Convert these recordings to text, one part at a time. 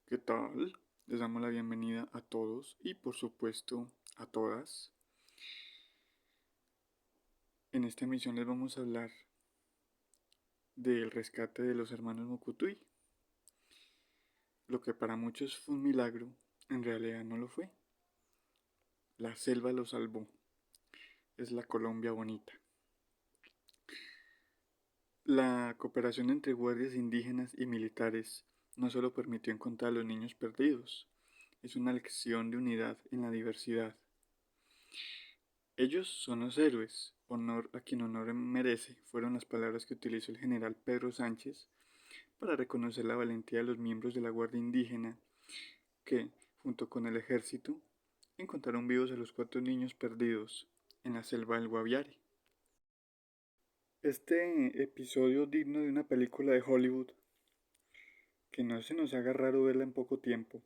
¿Qué tal? Les damos la bienvenida a todos y por supuesto a todas. En esta emisión les vamos a hablar del rescate de los hermanos Mukutui. Lo que para muchos fue un milagro, en realidad no lo fue. La selva los salvó. Es la Colombia bonita. La cooperación entre guardias indígenas y militares no solo permitió encontrar a los niños perdidos, es una lección de unidad en la diversidad. Ellos son los héroes, honor a quien honor merece, fueron las palabras que utilizó el general Pedro Sánchez para reconocer la valentía de los miembros de la Guardia Indígena que, junto con el ejército, encontraron vivos a los 4 niños perdidos en la selva del Guaviare. Este episodio digno de una película de Hollywood, que no se nos haga raro verla en poco tiempo,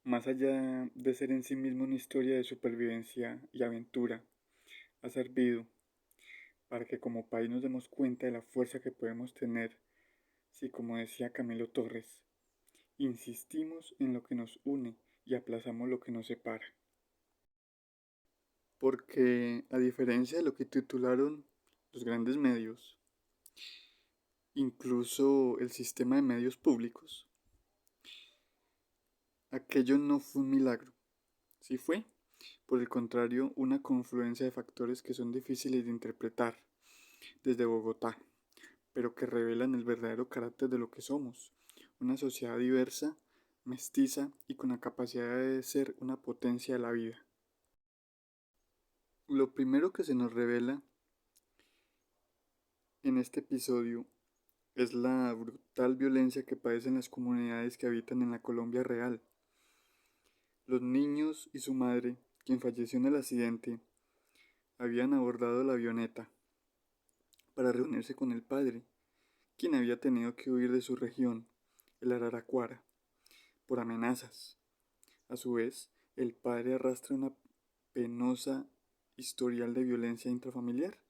más allá de ser en sí mismo una historia de supervivencia y aventura, ha servido para que como país nos demos cuenta de la fuerza que podemos tener si, como decía Camilo Torres, insistimos en lo que nos une y aplazamos lo que nos separa. Porque, a diferencia de lo que titularon los grandes medios, incluso el sistema de medios públicos, aquello no fue un milagro. Sí fue, por el contrario, una confluencia de factores que son difíciles de interpretar desde Bogotá, pero que revelan el verdadero carácter de lo que somos, una sociedad diversa, mestiza y con la capacidad de ser una potencia de la vida. Lo primero que se nos revela en este episodio es la brutal violencia que padecen las comunidades que habitan en la Colombia real. Los niños y su madre, quien falleció en el accidente, habían abordado la avioneta para reunirse con el padre, quien había tenido que huir de su región, el Araraquara, por amenazas. A su vez, el padre arrastra una penosa historial de violencia intrafamiliar,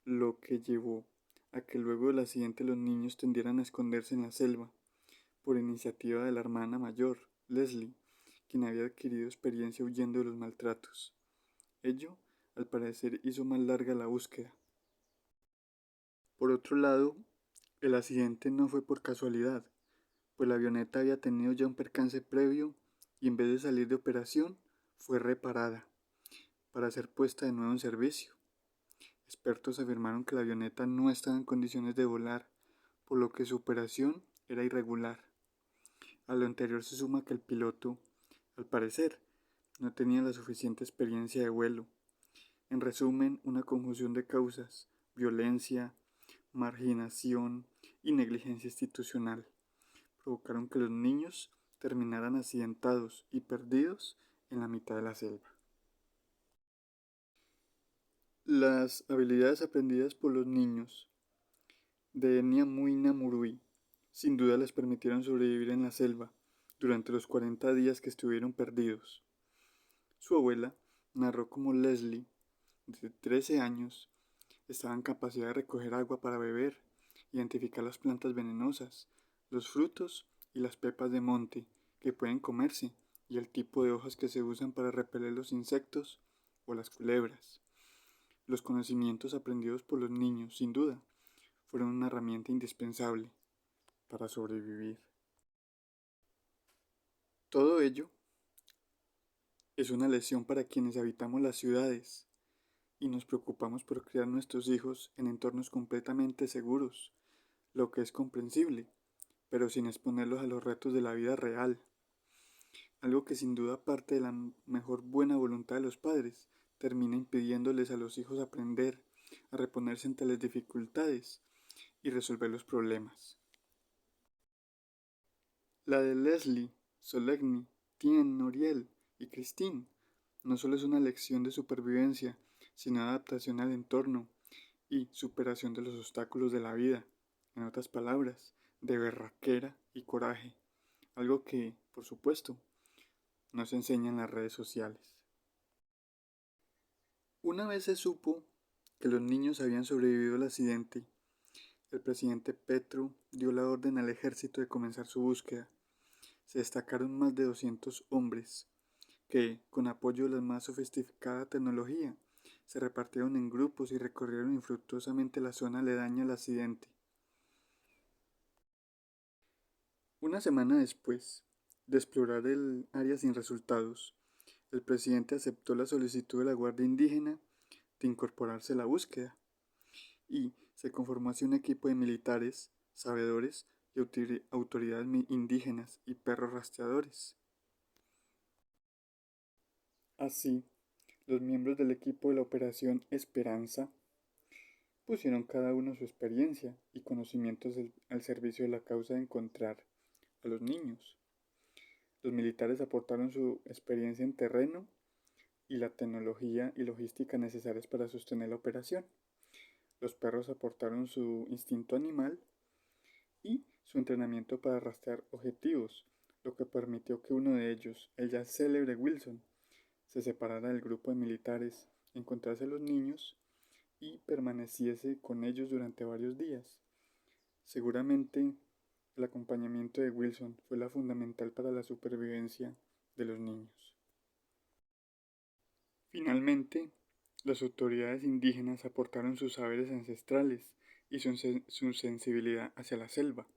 lo que llevó a que luego del accidente los niños tendieran a esconderse en la selva, por iniciativa de la hermana mayor, Leslie, quien había adquirido experiencia huyendo de los maltratos. Ello, al parecer, hizo más larga la búsqueda. Por otro lado, el accidente no fue por casualidad, pues la avioneta había tenido ya un percance previo y en vez de salir de operación, fue reparada para ser puesta de nuevo en servicio. Expertos afirmaron que la avioneta no estaba en condiciones de volar, por lo que su operación era irregular. A lo anterior se suma que el piloto, al parecer, no tenía la suficiente experiencia de vuelo. En resumen, una conjunción de causas: violencia, marginación y negligencia institucional provocaron que los niños terminaran accidentados y perdidos en la mitad de la selva. Las habilidades aprendidas por los niños de etnia Muina Murui sin duda les permitieron sobrevivir en la selva durante los 40 días que estuvieron perdidos. Su abuela narró cómo Leslie, de 13 años, estaba en capacidad de recoger agua para beber, identificar las plantas venenosas, los frutos y las pepas de monte que pueden comerse y el tipo de hojas que se usan para repeler los insectos o las culebras. Los conocimientos aprendidos por los niños, sin duda, fueron una herramienta indispensable para sobrevivir. Todo ello es una lección para quienes habitamos las ciudades y nos preocupamos por criar nuestros hijos en entornos completamente seguros, lo que es comprensible, pero sin exponerlos a los retos de la vida real. Algo que sin duda parte de la mejor buena voluntad de los padres termina impidiéndoles a los hijos aprender a reponerse ante las dificultades y resolver los problemas. La de Leslie, Solegni, Tien, Noriel y Christine no solo es una lección de supervivencia, sino adaptación al entorno y superación de los obstáculos de la vida, en otras palabras, de berraquera y coraje, algo que, por supuesto, no se enseña en las redes sociales. Una vez se supo que los niños habían sobrevivido al accidente, el presidente Petro dio la orden al ejército de comenzar su búsqueda. Se destacaron más de 200 hombres que, con apoyo de la más sofisticada tecnología, se repartieron en grupos y recorrieron infructuosamente la zona aledaña al accidente. Una semana después de explorar el área sin resultados, el presidente aceptó la solicitud de la Guardia Indígena de incorporarse a la búsqueda y se conformó así un equipo de militares, sabedores y autoridades indígenas y perros rastreadores. Así, los miembros del equipo de la Operación Esperanza pusieron cada uno su experiencia y conocimientos al servicio de la causa de encontrar a los niños. Los militares aportaron su experiencia en terreno y la tecnología y logística necesarias para sostener la operación. Los perros aportaron su instinto animal y su entrenamiento para rastrear objetivos, lo que permitió que uno de ellos, el ya célebre Wilson, se separara del grupo de militares, encontrase a los niños y permaneciese con ellos durante varios días. Seguramente el acompañamiento de Wilson fue la fundamental para la supervivencia de los niños. Finalmente, las autoridades indígenas aportaron sus saberes ancestrales y su sensibilidad hacia la selva.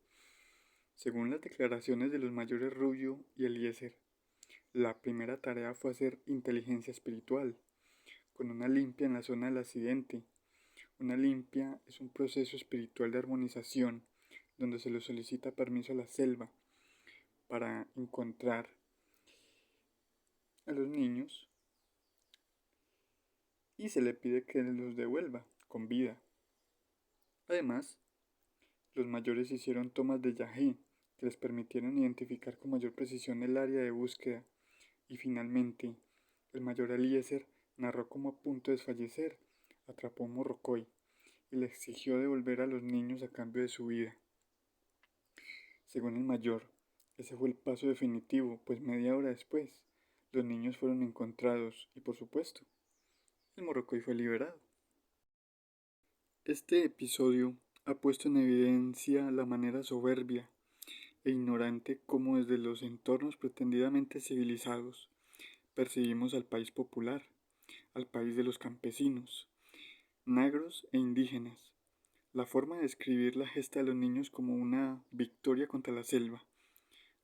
Según las declaraciones de los mayores Rubio y Eliezer, la primera tarea fue hacer inteligencia espiritual, con una limpia en la zona del accidente. Una limpia es un proceso espiritual de armonización, donde se le solicita permiso a la selva para encontrar a los niños y se le pide que los devuelva con vida. Además, los mayores hicieron tomas de yagé que les permitieron identificar con mayor precisión el área de búsqueda y finalmente el mayor Eliezer narró cómo a punto de desfallecer atrapó a un morrocoy y le exigió devolver a los niños a cambio de su vida. Según el mayor, ese fue el paso definitivo, pues media hora después los niños fueron encontrados y por supuesto el morrocoy fue liberado. Este episodio ha puesto en evidencia la manera soberbia e ignorante como desde los entornos pretendidamente civilizados percibimos al país popular, al país de los campesinos, negros e indígenas. La forma de describir la gesta de los niños como una victoria contra la selva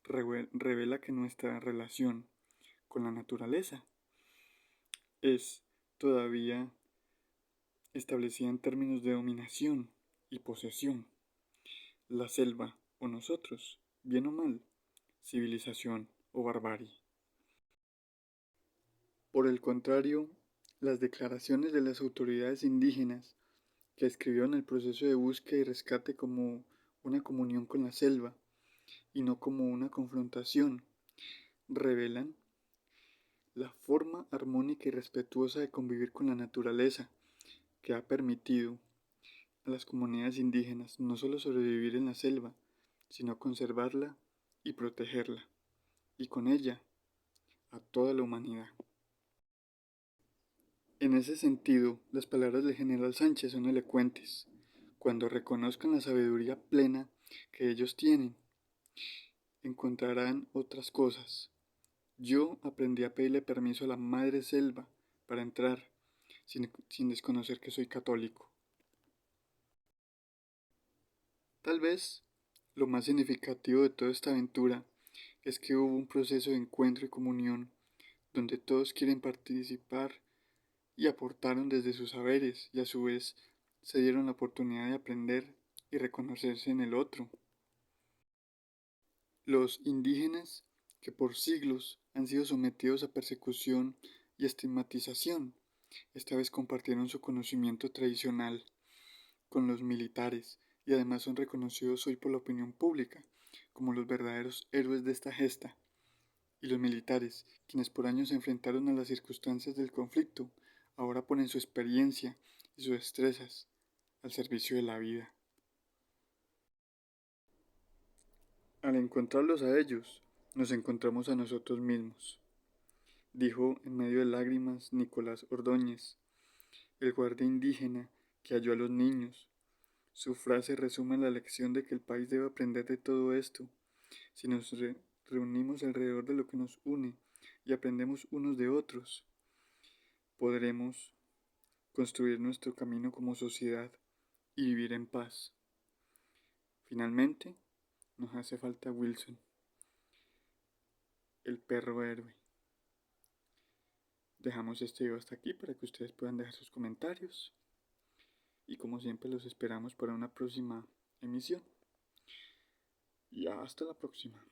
revela que nuestra relación con la naturaleza es todavía establecida en términos de dominación y posesión. La selva o nosotros, bien o mal, civilización o barbarie. Por el contrario, las declaraciones de las autoridades indígenas que describieron el proceso de búsqueda y rescate como una comunión con la selva y no como una confrontación, revelan la forma armónica y respetuosa de convivir con la naturaleza que ha permitido a las comunidades indígenas no solo sobrevivir en la selva, sino conservarla y protegerla, y con ella a toda la humanidad. En ese sentido, las palabras del general Sánchez son elocuentes. Cuando reconozcan la sabiduría plena que ellos tienen, encontrarán otras cosas. Yo aprendí a pedirle permiso a la madre selva para entrar, sin desconocer que soy católico. Tal vez lo más significativo de toda esta aventura es que hubo un proceso de encuentro y comunión donde todos quieren participar y aportaron desde sus saberes y a su vez se dieron la oportunidad de aprender y reconocerse en el otro. Los indígenas, que por siglos han sido sometidos a persecución y estigmatización, esta vez compartieron su conocimiento tradicional con los militares y además son reconocidos hoy por la opinión pública como los verdaderos héroes de esta gesta. Y los militares, quienes por años se enfrentaron a las circunstancias del conflicto, ahora ponen su experiencia y sus destrezas al servicio de la vida. Al encontrarlos a ellos, nos encontramos a nosotros mismos, dijo en medio de lágrimas Nicolás Ordóñez, el guardia indígena que halló a los niños. Su frase resume la lección de que el país debe aprender de todo esto. Si nos reunimos alrededor de lo que nos une y aprendemos unos de otros, podremos construir nuestro camino como sociedad y vivir en paz. Finalmente, nos hace falta Wilson, el perro héroe. Dejamos este video hasta aquí para que ustedes puedan dejar sus comentarios. Y como siempre los esperamos para una próxima emisión. Y hasta la próxima.